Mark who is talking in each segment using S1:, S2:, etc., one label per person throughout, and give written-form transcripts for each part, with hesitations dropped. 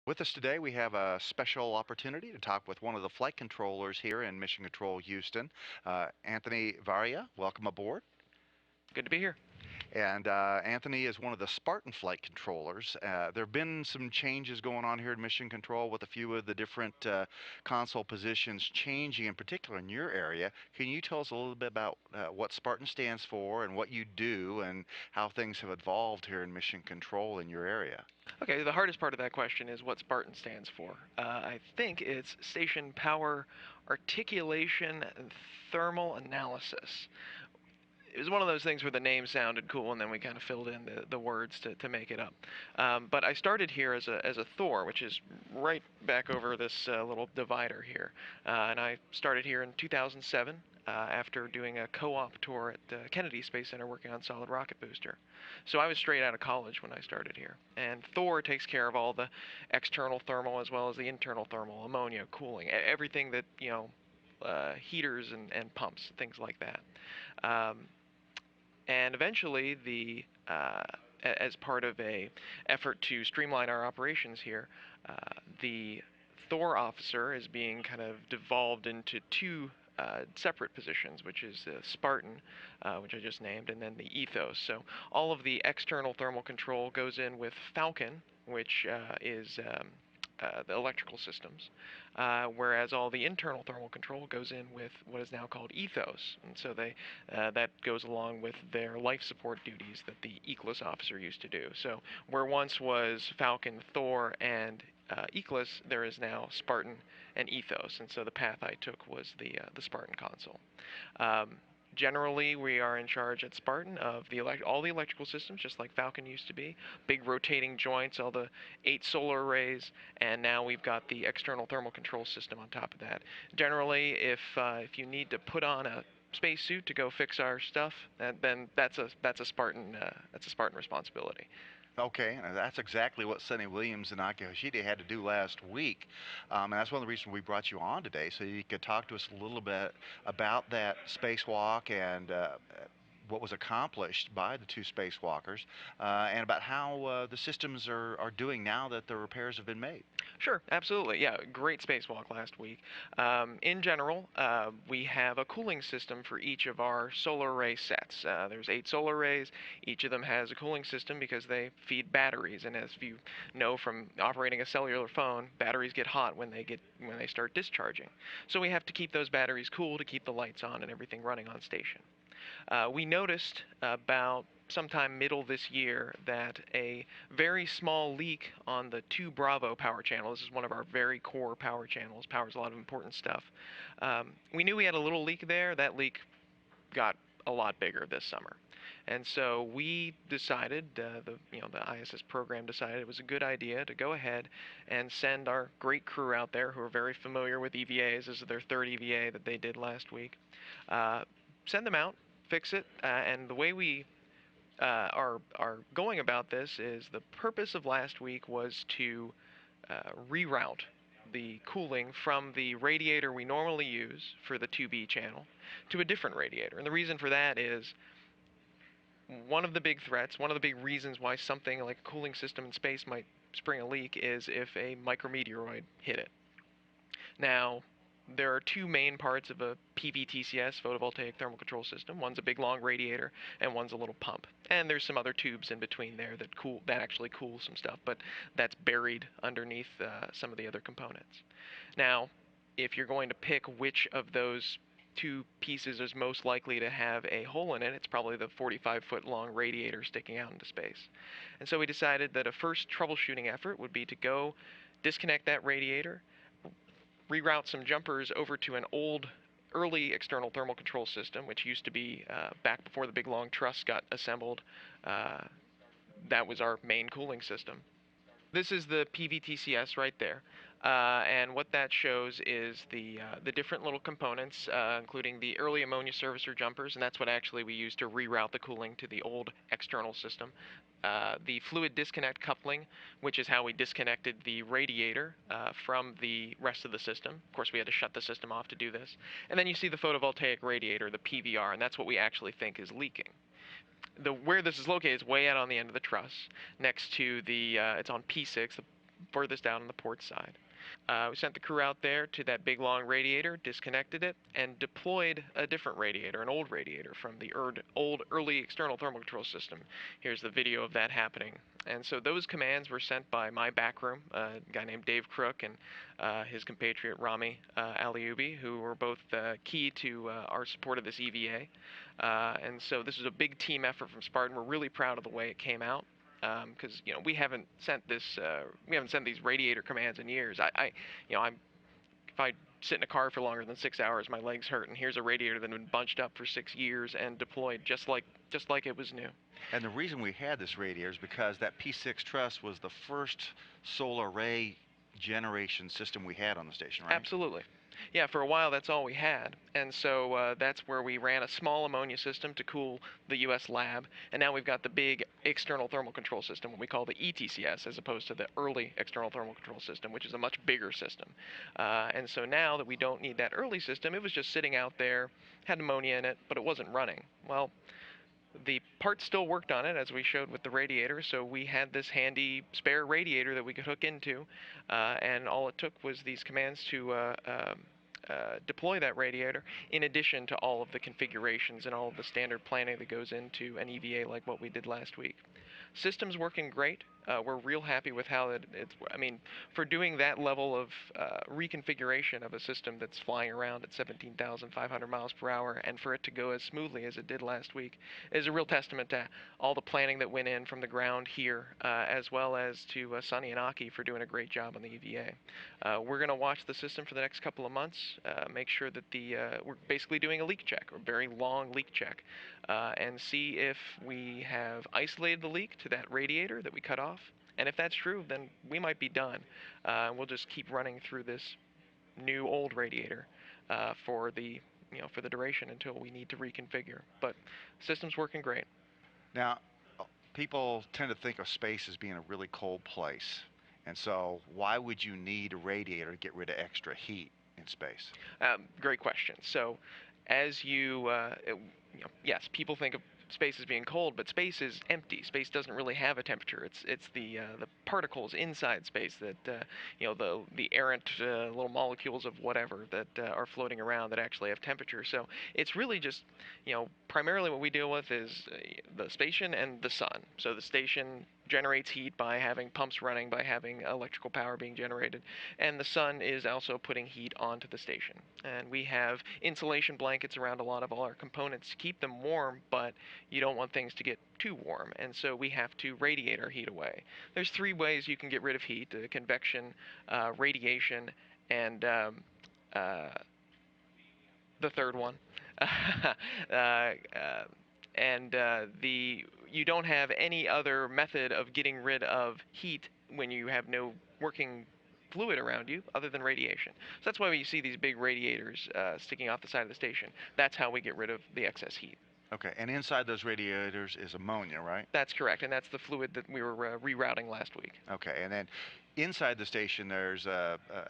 S1: With us today, we have a special opportunity to talk with one of the flight controllers here in Mission Control Houston, Anthony Vareha. Welcome aboard.
S2: Good to be here.
S1: And Anthony is one of the Spartan flight controllers. There have been some changes going on here in Mission Control with a few of the different console positions changing, in particular in your area. Can you tell us a little bit about what Spartan stands for and what you do and how things have evolved here in Mission Control in your area?
S2: Okay, the hardest part of that question is what Spartan stands for. I think it's Station Power Articulation and Thermal Analysis. It was one of those things where the name sounded cool, and then we kind of filled in the words to make it up. But I started here as a Thor, which is right back over this little divider here. And I started here in 2007 after doing a co-op tour at Kennedy Space Center working on solid rocket booster. So I was straight out of college when I started here. And Thor takes care of all the external thermal as well as the internal thermal, ammonia, cooling, everything that, heaters and pumps, things like that. Um, and eventually, as part of a effort to streamline our operations here, the Thor officer is being kind of devolved into two separate positions, which is the Spartan, which I just named, and then the Ethos. So all of the external thermal control goes in with Falcon, which is the electrical systems, whereas all the internal thermal control goes in with what is now called Ethos, and so that goes along with their life support duties that the Eclipse officer used to do. So where once was Falcon, Thor, and Eclipse, there is now Spartan and Ethos, and so the path I took was the Spartan console. Um, Generally, we are in charge at Spartan of all the electrical systems, just like Falcon used to be. Big rotating joints, all the 8 solar arrays, and now we've got the external thermal control system on top of that. Generally, if you need to put on a spacesuit to go fix our stuff, then that's a Spartan responsibility.
S1: Okay, and that's exactly what Sonny Williams and Aki Hoshide had to do last week. And that's one of the reasons we brought you on today, so you could talk to us a little bit about that spacewalk and what was accomplished by the two spacewalkers, and about how the systems are doing now that the repairs have been made.
S2: Sure, absolutely. Yeah, great spacewalk last week. In general, we have a cooling system for each of our solar array sets. There's 8 solar arrays. Each of them has a cooling system because they feed batteries. And as you know from operating a cellular phone, batteries get hot when they start discharging. So we have to keep those batteries cool to keep the lights on and everything running on station. We noticed about sometime middle this year that a very small leak on the 2 Bravo power channel, this is one of our very core power channels, powers a lot of important stuff. We knew we had a little leak there. That leak got a lot bigger this summer. And so we decided, the ISS program decided it was a good idea to go ahead and send our great crew out there who are very familiar with EVAs. This is their 3rd EVA that they did last week. Send them out, fix it, and the way we are going about this is the purpose of last week was to reroute the cooling from the radiator we normally use for the 2B channel to a different radiator. And the reason for that is one of the big threats, one of the big reasons why something like a cooling system in space might spring a leak is if a micrometeoroid hit it. Now, there are 2 main parts of a PVTCS, photovoltaic thermal control system. One's a big long radiator, and one's a little pump. And there's some other tubes in between there that actually cool some stuff, but that's buried underneath some of the other components. Now, if you're going to pick which of those 2 pieces is most likely to have a hole in it, it's probably the 45-foot long radiator sticking out into space. And so we decided that a first troubleshooting effort would be to go disconnect that radiator, reroute some jumpers over to an old early external thermal control system, which used to be back before the big long truss got assembled. That was our main cooling system. This is the PVTCS right there. And what that shows is the different little components, including the early ammonia servicer jumpers, and that's what actually we use to reroute the cooling to the old external system. The fluid disconnect coupling, which is how we disconnected the radiator from the rest of the system. Of course, we had to shut the system off to do this. And then you see the photovoltaic radiator, the PVR, and that's what we actually think is leaking. Where this is located is way out on the end of the truss, next to it's on P6, furthest out on the port side. We sent the crew out there to that big long radiator, disconnected it, and deployed a different radiator, an old radiator from the old early external thermal control system. Here's the video of that happening. And so those commands were sent by my backroom, a guy named Dave Crook, and his compatriot Rami Alioubi, who were both key to our support of this EVA. And so this was a big team effort from Spartan. We're really proud of the way it came out because we haven't sent these radiator commands in years. I'm if I sit in a car for longer than 6 hours, my legs hurt, and here's a radiator that had been bunched up for 6 years and deployed just like it was new.
S1: And the reason we had this radiator is because that P6 truss was the first solar array generation system we had on the station, right?
S2: Absolutely. Yeah, for a while that's all we had, and so that's where we ran a small ammonia system to cool the U.S. lab, and now we've got the big external thermal control system, what we call the ETCS, as opposed to the early external thermal control system, which is a much bigger system. And so now that we don't need that early system, it was just sitting out there, had ammonia in it, but it wasn't running. Well, the parts still worked on it, as we showed with the radiator, so we had this handy spare radiator that we could hook into, and all it took was these commands to deploy that radiator, in addition to all of the configurations and all of the standard planning that goes into an EVA like what we did last week. System's working great. We're real happy with how I mean, for doing that level of reconfiguration of a system that's flying around at 17,500 miles per hour, and for it to go as smoothly as it did last week, is a real testament to all the planning that went in from the ground here, as well as to Sonny and Aki for doing a great job on the EVA. We're going to watch the system for the next couple of months, make sure that we're basically doing a leak check, a very long leak check, and see if we have isolated the leak to that radiator that we cut off. And if that's true, then we might be done. We'll just keep running through this new old radiator for the duration until we need to reconfigure. But system's working great.
S1: Now, people tend to think of space as being a really cold place. And so, why would you need a radiator to get rid of extra heat in space?
S2: Great question. So, as yes, people think of space as being cold, but space is empty. Space doesn't really have a temperature. It's the particles inside space that the errant little molecules of whatever that are floating around that actually have temperature. So it's really just primarily what we deal with is the station and the sun. So the station generates heat by having pumps running, by having electrical power being generated, and the sun is also putting heat onto the station. And we have insulation blankets around a lot of all our components to keep them warm, but you don't want things to get too warm, and so we have to radiate our heat away. There's three ways you can get rid of heat: convection, radiation, and the third one. uh, and you don't have any other method of getting rid of heat when you have no working fluid around you other than radiation. So that's why you see these big radiators sticking off the side of the station. That's how we get rid of the excess heat.
S1: Okay, and inside those radiators is ammonia, right?
S2: That's correct, and that's the fluid that we were rerouting last week.
S1: Okay, and then inside the station there's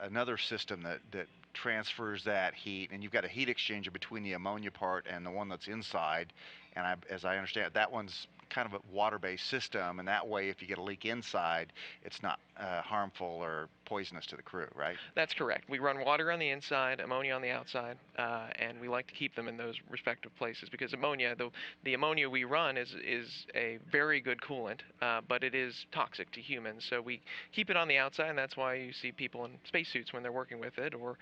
S1: another system that transfers that heat, and you've got a heat exchanger between the ammonia part and the one that's inside. And as I understand it, that one's kind of a water-based system, and that way, if you get a leak inside, it's not harmful or poisonous to the crew, right?
S2: That's correct. We run water on the inside, ammonia on the outside, and we like to keep them in those respective places because ammonia, the ammonia we run is a very good coolant, but it is toxic to humans. So we keep it on the outside, and that's why you see people in spacesuits when they're working with it, or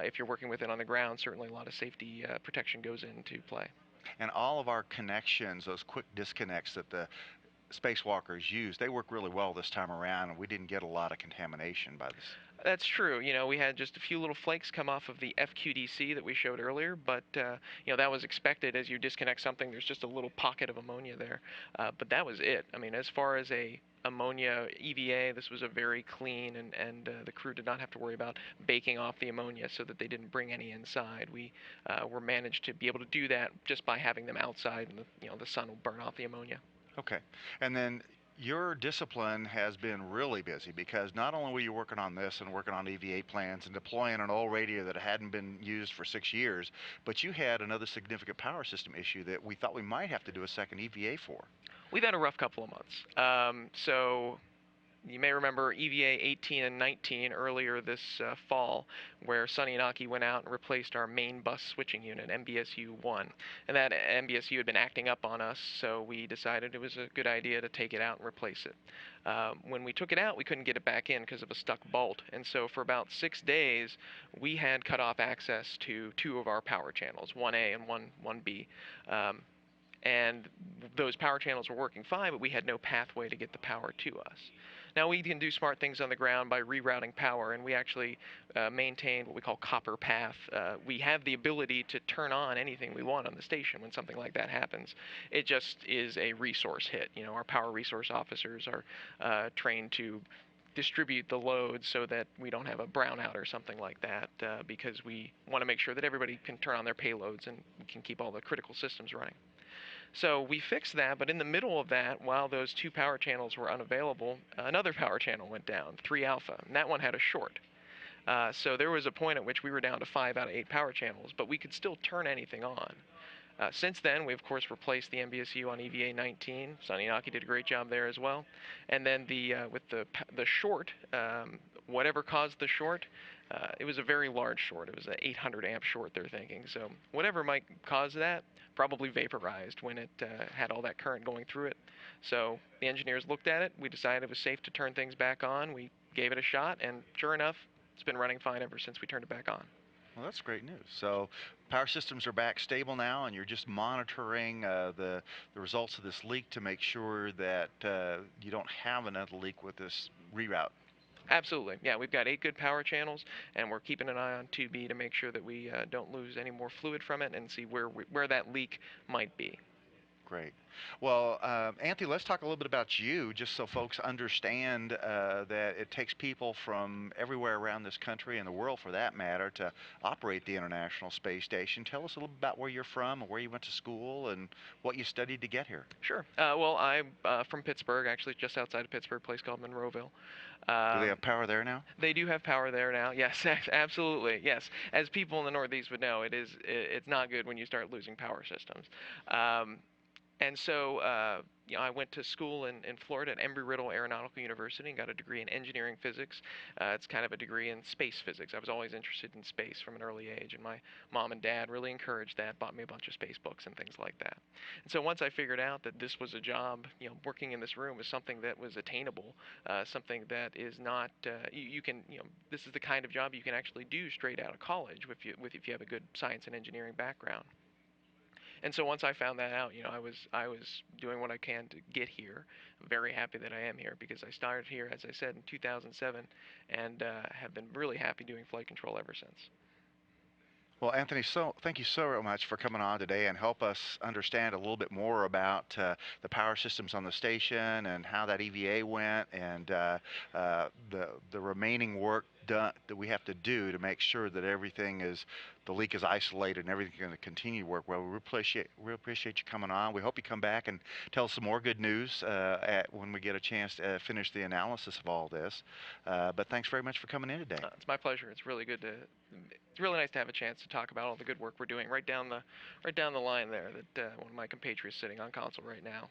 S2: if you're working with it on the ground, certainly a lot of safety protection goes into play.
S1: And all of our connections, those quick disconnects that the spacewalkers use, they work really well this time around, and we didn't get a lot of contamination by this.
S2: That's true. We had just a few little flakes come off of the FQDC that we showed earlier, but that was expected. As you disconnect something, there's just a little pocket of ammonia there, but that was it. I mean, as far as a ammonia EVA, this was a very clean, and the crew did not have to worry about baking off the ammonia so that they didn't bring any inside. We were managed to be able to do that just by having them outside, and the sun will burn off the ammonia.
S1: Okay, and then your discipline has been really busy because not only were you working on this and working on EVA plans and deploying an old radio that hadn't been used for 6 years, but you had another significant power system issue that we thought we might have to do a second EVA for.
S2: We've had a rough couple of months. So You may remember EVA 18 and 19 earlier this fall, where Sonny and Aki went out and replaced our main bus switching unit, MBSU 1. And that MBSU had been acting up on us, so we decided it was a good idea to take it out and replace it. When we took it out, we couldn't get it back in because of a stuck bolt. And so for about 6 days, we had cut off access to two of our power channels, 1A and 1B. And those power channels were working fine, but we had no pathway to get the power to us. Now we can do smart things on the ground by rerouting power, and we actually maintain what we call copper path. We have the ability to turn on anything we want on the station when something like that happens. It just is a resource hit. You know, our power resource officers are trained to distribute the load so that we don't have a brownout or something like that, because we want to make sure that everybody can turn on their payloads and can keep all the critical systems running. So we fixed that, but in the middle of that, while those two power channels were unavailable, another power channel went down, 3 alpha, and that one had a short. So there was a point at which we were down to 5 out of 8 power channels, but we could still turn anything on. Since then, we of course replaced the MBSU on EVA 19. Sonny and Aki did a great job there as well. And then with the short, whatever caused the short, it was a very large short. It was an 800 amp short, they're thinking. So whatever might cause that probably vaporized when it had all that current going through it. So the engineers looked at it. We decided it was safe to turn things back on. We gave it a shot, and sure enough, it's been running fine ever since we turned it back on.
S1: Well, that's great news. So power systems are back stable now, and you're just monitoring the results of this leak to make sure that you don't have another leak with this reroute.
S2: Absolutely. Yeah, we've got 8 good power channels, and we're keeping an eye on 2B to make sure that we don't lose any more fluid from it and see where that leak might be.
S1: Great. Well, Anthony, let's talk a little bit about you, just so folks understand that it takes people from everywhere around this country and the world, for that matter, to operate the International Space Station. Tell us a little bit about where you're from and where you went to school and what you studied to get here.
S2: Sure. Well, I'm from Pittsburgh, actually, just outside of Pittsburgh, a place called Monroeville.
S1: Do they have power there now?
S2: They do have power there now. Yes, absolutely. Yes, as people in the Northeast would know, it's not good when you start losing power systems. Um, And so, I went to school in Florida at Embry-Riddle Aeronautical University and got a degree in engineering physics. It's kind of a degree in space physics. I was always interested in space from an early age, and my mom and dad really encouraged that, bought me a bunch of space books and things like that. And so once I figured out that this was a job, working in this room was something that was attainable, something that is not, you can, this is the kind of job you can actually do straight out of college if you have a good science and engineering background. And so once I found that out, I was doing what I can to get here. I'm very happy that I am here because I started here, as I said, in 2007, and have been really happy doing flight control ever since.
S1: Well, Anthony, so thank you so much for coming on today and help us understand a little bit more about the power systems on the station and how that EVA went, and the remaining work done that we have to do to make sure that the leak is isolated and everything's going to continue to work well. We appreciate you coming on. We hope you come back and tell us some more good news when we get a chance to finish the analysis of all this. But thanks very much for coming in today.
S2: It's my pleasure. It's really good to. It's really nice to have a chance to talk about all the good work we're doing right down the line there. That one of my compatriots sitting on console right now.